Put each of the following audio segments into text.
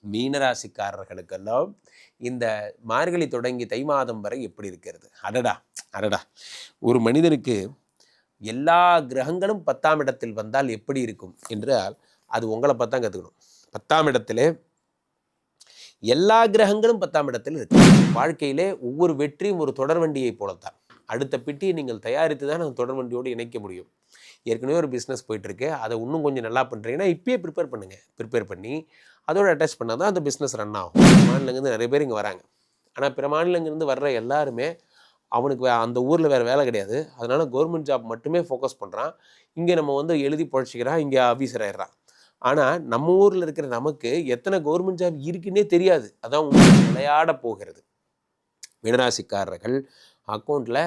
மீனராசிக்காரர்களுக்கெல்லாம் இந்த மார்கழி தொடங்கி தை மாதம் வரை எப்படி இருக்கிறது? அடடா அடடா! ஒரு மனிதனுக்கு எல்லா கிரகங்களும் 10ஆம் இடத்தில் வந்தால் எப்படி இருக்கும் என்றால், அது உங்களை பார்த்து தான் கற்றுக்கணும். 10ஆம் இடத்திலே எல்லா கிரகங்களும் 10ஆம் இடத்தில் இருக்கு. வாழ்க்கையிலே ஒவ்வொரு வெற்றியும் ஒரு தொடர்வண்டியை போலத்தான். அடுத்த பெட்டியை நீங்கள் தயாரித்து தான் அந்த தொடர்வண்டியோடு இணைக்க முடியும். ஏற்கனவே ஒரு பிஸ்னஸ் போயிட்டுருக்கு, அதை இன்னும் கொஞ்சம் நல்லா பண்ணுறீங்கன்னா இப்பயே ப்ரிப்பேர் பண்ணுங்கள். ப்ரிப்பேர் பண்ணி அதோடு அட்டாச் பண்ணால் தான் அந்த பிஸ்னஸ் ரன் ஆகும். மாநிலங்கள்லேருந்து நிறைய பேர் இங்கே வராங்க. ஆனால் பிற மாநிலங்கள்லேருந்து வர்ற எல்லாருமே அவனுக்கு அந்த ஊரில் வேறு வேலை கிடையாது. அதனால் கவர்மெண்ட் ஜாப் மட்டுமே ஃபோக்கஸ் பண்ணுறான். இங்கே நம்ம வந்து எழுதி பொழைச்சிக்கிறான், இங்கே ஆஃபீஸர் ஆயிடுறான். ஆனால் நம்ம ஊரில் இருக்கிற நமக்கு எத்தனை கவர்மெண்ட் ஜாப் இருக்குன்னே தெரியாது. அதான் விளையாட போகிறது. மீனராசிக்காரர்கள் அக்கௌண்ட்டில்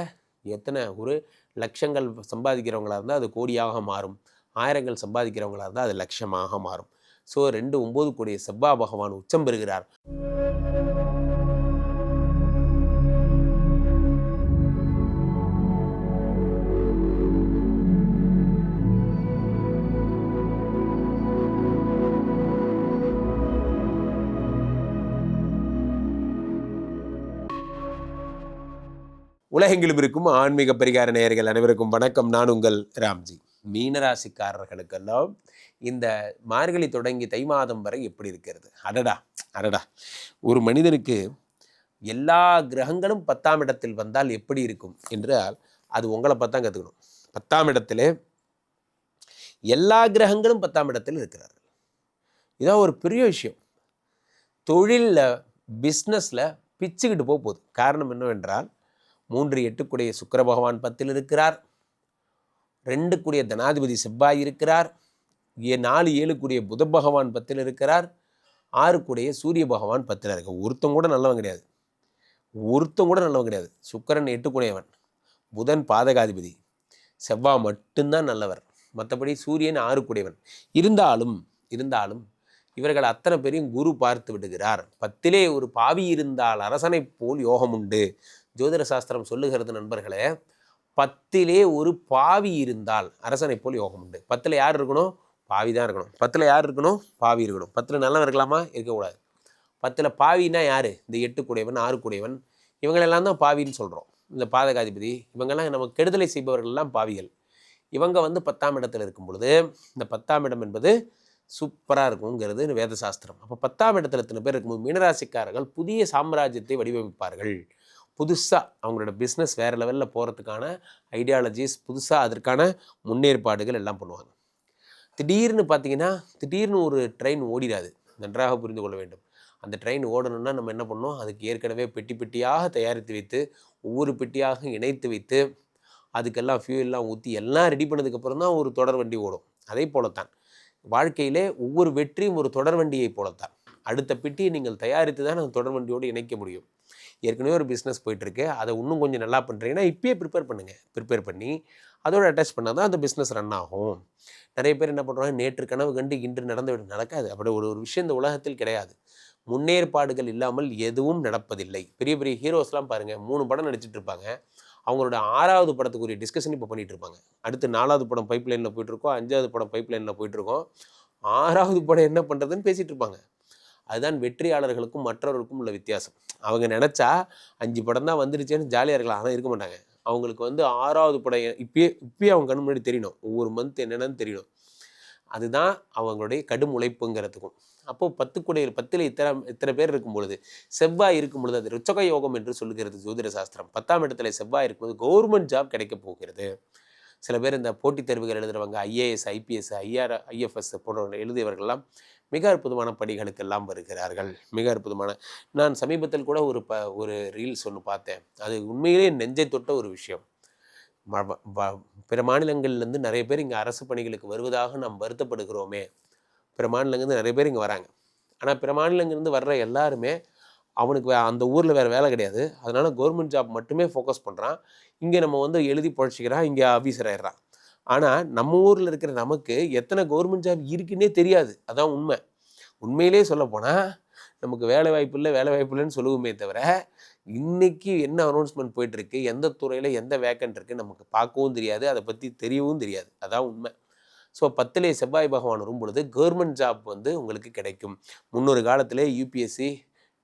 எத்தனை ஒரு லட்சங்கள் சம்பாதிக்கிறவங்களாக இருந்தால் அது கோடியாக மாறும். ஆயிரங்கள் சம்பாதிக்கிறவங்களாக இருந்தால் அது லட்சமாக மாறும். ஸோ 2-9 கூடிய செவ்வாய் பகவான் உச்சம் பெறுகிறார். உலகெங்கிலும் இருக்கும் ஆன்மீக பரிகார நேயர்கள் அனைவருக்கும் வணக்கம். நான் உங்கள் ராம்ஜி. மீனராசிக்காரர்களுக்கெல்லாம் இந்த மார்கழி தொடங்கி தை மாதம் வரை எப்படி இருக்கிறது? அடடா அடடா! ஒரு மனிதனுக்கு எல்லா கிரகங்களும் 10ஆம் இடத்தில் வந்தால் எப்படி இருக்கும் என்றால், அது உங்களை பார்த்து தான் கற்றுக்கணும். 10ஆம் இடத்திலே எல்லா கிரகங்களும் 10ஆம் இடத்தில் இருக்கிறார்கள். இதான் ஒரு பெரிய விஷயம். தொழிலில் பிஸ்னஸில் பிச்சுக்கிட்டு போகுது. காரணம் என்னவென்றால், 3-8 கூடிய சுக்கிர பகவான் 10ல் இருக்கிறார். 2 கூடிய தனாதிபதி செவ்வாய் இருக்கிறார். 4-7 கூடிய புத பகவான் 10ல் இருக்கிறார். 6 கூடிய சூரிய பகவான் 10ல் இருக்க. ஒருத்தம் கூட நல்லவன் கிடையாது. சுக்கிரன் 8 கூடியவன், புதன் பாதகாதிபதி, செவ்வாய் மட்டும்தான் நல்லவர். மற்றபடி சூரியன் 6 கூடியவன். இருந்தாலும் இவர்கள் அத்தனை பேரையும் குரு பார்த்து விடுகிறார். 10லே ஒரு பாவி இருந்தால் அரசனை போல் யோகம் உண்டு. ஜோதிட சாஸ்திரம் சொல்லுகிறது நண்பர்களே, 10லே ஒரு பாவி இருந்தால் அரசனை போல் யோகம் உண்டு. 10ல் யார் இருக்கணும்? பாவி தான் இருக்கணும். 10ல் யார் இருக்கணும்? பாவி இருக்கணும். 10ல் நல்லவன் இருக்கலாமா? இருக்கக்கூடாது. 10ல் பாவின்னா யார்? இந்த 8 கூடியவன் 6 கூடியவன் இவங்களெல்லாம் தான் பாவின்னு சொல்கிறோம். இந்த பாதகாதிபதி இவங்கெல்லாம் நம்ம கெடுதலை செய்பவர்கள்லாம் பாவிகள். இவங்க வந்து 10ஆம் இடத்தில் இருக்கும் பொழுது இந்த 10ஆம் இடம் என்பது சூப்பராக இருக்குங்கிறது வேத சாஸ்திரம். அப்போ 10ஆம் இடத்துல எத்தனை பேர் இருக்கும்போது மீனராசிக்காரர்கள் புதிய சாம்ராஜ்யத்தை வடிவமைப்பார்கள். புதுசாக அவங்களோட பிஸ்னஸ் வேறு லெவலில் போகிறதுக்கான ஐடியாலஜிஸ், புதுசாக அதற்கான முன்னேற்பாடுகள் எல்லாம் பண்ணுவாங்க. திடீர்னு ஒரு ட்ரெயின் ஓடிடாது. நன்றாக புரிந்து கொள்ள வேண்டும். அந்த ட்ரெயின் ஓடணும்னா நம்ம என்ன பண்ணோம்? அதுக்கு ஏற்கனவே பெட்டி பெட்டியாக தயாரித்து வைத்து, ஒவ்வொரு பெட்டியாக இணைத்து வைத்து, அதுக்கெல்லாம் ஃபியூல்லாம் ஊற்றி எல்லாம் ரெடி பண்ணதுக்கப்புறம் தான் ஒரு தொடர் வண்டி ஓடும். அதே போலத்தான் வாழ்க்கையிலே ஒவ்வொரு வெற்றியும் ஒரு தொடர் வண்டியை போலத்தான். அடுத்த பெட்டியை நீங்கள் தயாரித்து தான் அந்த தொடர் வண்டியோடு இணைக்க முடியும். ஏற்கனவே ஒரு பிஸ்னஸ் போயிட்டுருக்கு, அதை இன்னும் கொஞ்சம் நல்லா பண்ணுறீங்கன்னா இப்பயே ப்ரிப்பேர் பண்ணுங்கள். ப்ரிப்பேர் பண்ணி அதோடு அட்டாச் பண்ணால் தான் அந்த பிஸ்னஸ் ரன் ஆகும். நிறைய பேர் என்ன பண்ணுறாங்க? நேற்று கனவு கண்டு இன்று நடக்காது. அப்படி ஒரு விஷயம் இந்த உலகத்தில் கிடையாது. முன்னேற்பாடுகள் இல்லாமல் எதுவும் நடப்பதில்லை. பெரிய பெரிய ஹீரோஸ்லாம் பாருங்கள், 3 படம் நடிச்சிட்டு இருப்பாங்க. அவங்களோட 6வது படத்துக்குரிய டிஸ்கஷன் இப்போ பண்ணிகிட்டு இருப்பாங்க. அடுத்து 4வது படம் பைப் லைனில் போயிட்டுருக்கோம், 5வது படம் பைப் லைனில் போயிட்டுருக்கோம், 6வது படம் என்ன பண்ணுறதுன்னு பேசிகிட்டு இருப்பாங்க. அதுதான் வெற்றியாளர்களுக்கும் மற்றவர்களுக்கும் உள்ள வித்தியாசம். அவங்க நினச்சா 5 படம் தான் வந்துருச்சேன்னு ஜாலியாக இருக்கலாம், ஆனால் இருக்க மாட்டாங்க. அவங்களுக்கு வந்து 6வது படம் இப்பயே அவங்க கண்ணு முன்னாடி தெரியணும். ஒவ்வொரு மந்த் என்னென்னு தெரியணும். அதுதான் அவங்களுடைய கடும் உழைப்புங்கிறதுக்கும். அப்போது 10ல் இத்தனை பேர் இருக்கும் பொழுது, செவ்வாய் இருக்கும் பொழுது, அது ருச்சக யோகம் என்று சொல்லுகிறது ஜோதிட சாஸ்திரம். 10ஆம் இடத்துல செவ்வாய் இருக்கும்போது கவர்மெண்ட் ஜாப் கிடைக்க போகிறது. சில பேர் இந்த போட்டித் தேர்வுகள் எழுதுகிறவங்க, ஐஏஎஸ், ஐபிஎஸ், ஐஎஃப்எஸ் போன்றவர்கள் எழுதியவர்கள்லாம் மிக அற்புதமான பணிகளுக்கெல்லாம் வருகிறார்கள். மிக அற்புதமான நான் சமீபத்தில் கூட ஒரு ரீல்ஸ் ஒன்று பார்த்தேன். அது உண்மையிலே நெஞ்சை தொட்ட ஒரு விஷயம். பிற மாநிலங்கள்லேருந்து நிறைய பேர் இங்கே அரசு பணிகளுக்கு வருவதாக நாம் வருத்தப்படுகிறோமே. பிற மாநிலங்கள்லேருந்து நிறைய பேர் இங்கே வராங்க. ஆனால் பிற மாநிலங்கள்லேருந்து வர்ற எல்லாருமே அவனுக்கு அந்த ஊரில் வேறு வேலை கிடையாது. அதனால் கவர்மெண்ட் ஜாப் மட்டுமே ஃபோக்கஸ் பண்ணுறான். இங்கே நம்ம வந்து எழுதி பொழைச்சிக்கிறான், இங்கே ஆஃபீஸர் ஆயிடுறான். ஆனால் நம்ம ஊரில் இருக்கிற நமக்கு எத்தனை கவர்மெண்ட் ஜாப் இருக்குன்னே தெரியாது. அதான் உண்மை. உண்மையிலே சொல்லப்போனால் நமக்கு வேலை வாய்ப்பு இல்லைன்னு சொல்லுவோமே தவிர, இன்றைக்கி என்ன அனௌன்ஸ்மெண்ட் போயிட்டுருக்கு, எந்த துறையில் எந்த வேக்கன்ட் இருக்குது நமக்கு பார்க்கவும் தெரியாது, அதை பற்றி தெரியவும் தெரியாது. அதான் உண்மை. ஸோ 10லே செவ்வாய் பகவான் வரும் பொழுது கவர்மெண்ட் ஜாப் வந்து உங்களுக்கு கிடைக்கும். முன்னொரு காலத்திலே யூபிஎஸ்சி,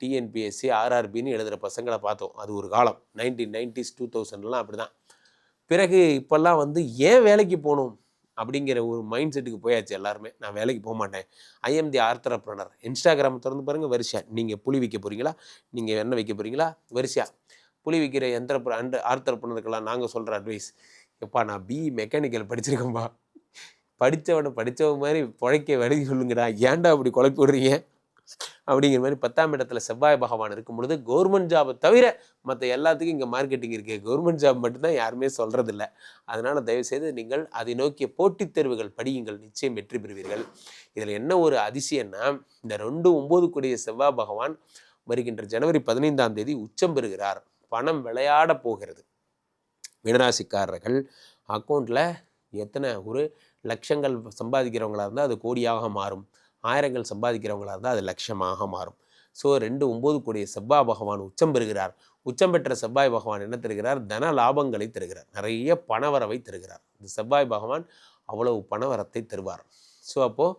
டிஎன்பிஎஸ்சி, ஆர்ஆர்பின்னு எழுதுகிற பசங்களை பார்த்தோம். அது ஒரு காலம் 1990s 2000லாம் அப்படி தான். பிறகு இப்போல்லாம் வந்து ஏன் வேலைக்கு போகணும் அப்படிங்கிற ஒரு மைண்ட் செட்டுக்கு போயாச்சு எல்லாருமே. நான் வேலைக்கு போக மாட்டேன், ஐ எம் தி ஆர்த்தரப்ரனர். இன்ஸ்டாகிராம் திறந்து பாருங்கள், வரிசையா நீங்கள் புளி விற்க போகிறீங்களா, நீங்கள் எண்ணெய் வைக்க போகிறீங்களா, வரிசையா புளி விற்கிற ஆர்த்தரப்ரனருக்கெல்லாம் நாங்கள் சொல்கிற அட்வைஸ், எப்பா நான் பிஇ மெக்கானிக்கல் படிச்சிருக்கேன்ப்பா, படித்தவன் மாதிரி பிழைக்க வழி சொல்லுங்கடா, ஏன்டா அப்படி குழப்பி விடுறீங்க அப்படிங்கிற மாதிரி. 10ஆம் இடத்துல செவ்வாய் பகவான் இருக்கும் பொழுது கவர்மெண்ட் ஜாபை தவிர மற்ற எல்லாத்துக்கும் இங்கே மார்க்கெட்டிங் இருக்குது, கவர்மெண்ட் ஜாப் மட்டும்தான் யாருமே சொல்கிறதில்ல. அதனால் தயவுசெய்து நீங்கள் அதை நோக்கிய போட்டித் தேர்வுகள் படியுங்கள், நிச்சயம் வெற்றி பெறுவீர்கள். இதில் என்ன ஒரு அதிசயம்னா, இந்த 2-9 கூடிய செவ்வாய் பகவான் வருகின்ற ஜனவரி 15ஆம் தேதி உச்சம் பெறுகிறார். பணம் விளையாட போகிறது. மீனராசிக்காரர்கள் அக்கௌண்ட்டில் எத்தனை ஒரு லட்சங்கள் சம்பாதிக்கிறவங்களா இருந்தால் அது கோடியாக மாறும், ஆயிரங்கள் சம்பாதிக்கிறவங்களா இருந்தால் அது லட்சமாக மாறும். ஸோ 2-9 கூடிய செவ்வாய் பகவான் உச்சம் பெறுகிறார். உச்சம் பெற்ற செவ்வாய் பகவான் என்ன தருகிறார்? தன லாபங்களை தருகிறார், நிறைய பணவரவை தருகிறார். இந்த செவ்வாய் பகவான் அவ்வளவு பணவரத்தை தருவார். ஸோ அப்போது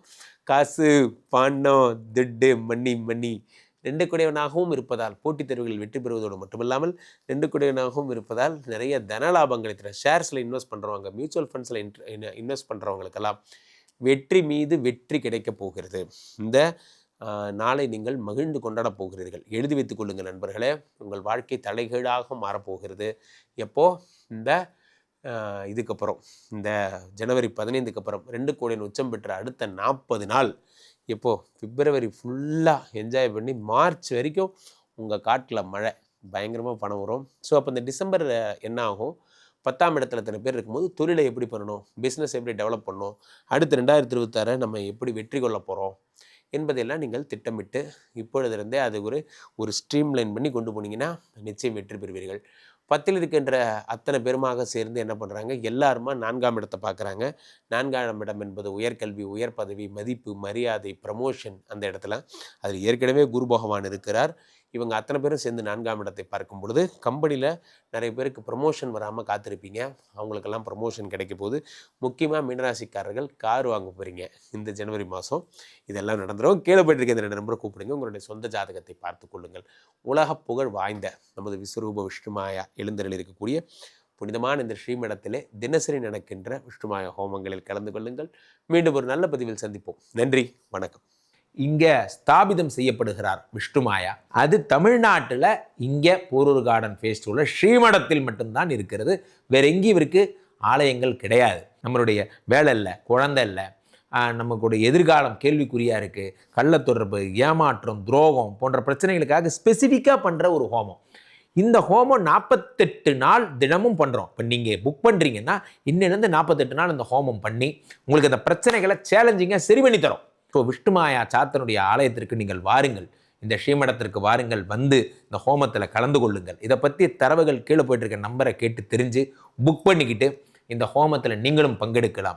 காசு, பணம், துட்டு, மணி 2 குடையவனாகவும் இருப்பதால் போட்டித் தேர்வுகளில் வெற்றி பெறுவதோடு மட்டுமில்லாமல் 2 குடையவனாகவும் இருப்பதால் நிறைய தன லாபங்களை தர, ஷேர்ஸில் இன்வெஸ்ட் பண்ணுறவங்க, மியூச்சுவல் ஃபண்ட்ஸில் இன்வெஸ்ட் பண்ணுறவங்களுக்கெல்லாம் வெற்றி மீது வெற்றி கிடைக்கப் போகிறது. இந்த நாளை நீங்கள் மகிழ்ந்து கொண்டாடப் போகிறீர்கள். எழுதி வைத்துக் கொள்ளுங்கள் நண்பர்களே, உங்கள் வாழ்க்கை தலைகீழாக மாறப்போகிறது. எப்போ? இந்த இதுக்கப்புறம், இந்த ஜனவரி 15க்கு அப்புறம் 2 கோடியின் உச்சம் பெற்ற அடுத்த 40 நாள், எப்போது? பிப்ரவரி ஃபுல்லாக என்ஜாய் பண்ணி மார்ச் வரைக்கும் உங்கள் காட்டில் மழை, பயங்கரமாக பணம் வரும். ஸோ அப்போ இந்த டிசம்பர் என்ன ஆகும்? 10ஆம் இடத்துல இத்தனை பேர் இருக்கும்போது தொழிலை எப்படி பண்ணணும், பிஸ்னஸ் எப்படி டெவலப் பண்ணணும், அடுத்து 2026 நம்ம எப்படி வெற்றி கொள்ள போகிறோம் என்பதையெல்லாம் நீங்கள் திட்டமிட்டு இப்பொழுதிருந்தே அது ஒரு ஸ்ட்ரீம்லைன் பண்ணி கொண்டு போனீங்கன்னா நிச்சயம் வெற்றி பெறுவீர்கள். 10ல் இருக்கின்ற அத்தனை பேருமாக சேர்ந்து என்ன பண்ணுறாங்க? எல்லாருமா 4ஆம் இடத்தை பார்க்குறாங்க. 4ஆம் இடம் என்பது உயர்கல்வி, உயர் பதவி, மதிப்பு, மரியாதை, ப்ரமோஷன். அந்த இடத்துல அதில் ஏற்கனவே குரு பகவான் இருக்கிறார். இவங்க அத்தனை பேரும் சேர்ந்து 4ஆம் இடத்தை பார்க்கும் பொழுது கம்பெனியில் நிறைய பேருக்கு ப்ரமோஷன் வராமல் காத்திருப்பீங்க, அவங்களுக்கெல்லாம் ப்ரமோஷன் கிடைக்க போகுது. முக்கியமாக மீனராசிக்காரர்கள் கார் வாங்க போகிறீங்க இந்த ஜனவரி மாதம். இதெல்லாம் நடந்துடும். கீழே போயிட்டு இந்த 2 நம்பரை கூப்பிடுங்க, உங்களுடைய சொந்த ஜாதகத்தை பார்த்து கொள்ளுங்கள். உலக புகழ் வாய்ந்த நமது விஸ்வரூப விஷ்ணுமாயா எழுந்தருள் இருக்கக்கூடிய புனிதமான இந்த ஸ்ரீமடத்திலே தினசரி நடக்கின்ற விஷ்ணுமாயா ஹோமங்களில் கலந்து கொள்ளுங்கள். மீண்டும் ஒரு நல்ல பதிவில் சந்திப்போம். நன்றி, வணக்கம். இங்கே ஸ்தாபிதம் செய்யப்படுகிறார் விஷ்ணுமாயா. அது தமிழ்நாட்டில் இங்கே போரூர் கார்டன் ஃபேஸ் 2ல ஸ்ரீமடத்தில் மட்டும்தான் இருக்கிறது. வேற எங்கேயும் இவருக்கு ஆலயங்கள் கிடையாது. நம்மளுடைய வேலை இல்லை, குழந்தை இல்லை, நமக்குடைய எதிர்காலம் கேள்விக்குறியாக இருக்குது, கள்ளத்தொடர்பு, ஏமாற்றம், துரோகம் போன்ற பிரச்சனைகளுக்காக ஸ்பெசிஃபிக்காக பண்ணுற ஒரு ஹோமம். இந்த ஹோமம் 48 நாள் தினமும் பண்ணுறோம். இப்போ நீங்கள் புக் பண்ணுறீங்கன்னா இன்னிலிருந்து 48 நாள் இந்த ஹோமம் பண்ணி உங்களுக்கு அந்த பிரச்சனைகளை சேலஞ்சிங்காக சரி பண்ணி தரோம். ஸோ விஷ்ணுமாயா சாத்தனுடைய ஆலயத்திற்கு நீங்கள் வாருங்கள், இந்த ஸ்ரீமடத்திற்கு வாருங்கள், வந்து இந்த ஹோமத்தில் கலந்து கொள்ளுங்கள். இதை பற்றி தரவுகள் கீழே போயிட்டு இருக்க நம்பரை கேட்டு தெரிஞ்சு புக் பண்ணிக்கிட்டு இந்த ஹோமத்தில் நீங்களும் பங்கெடுக்கலாம்.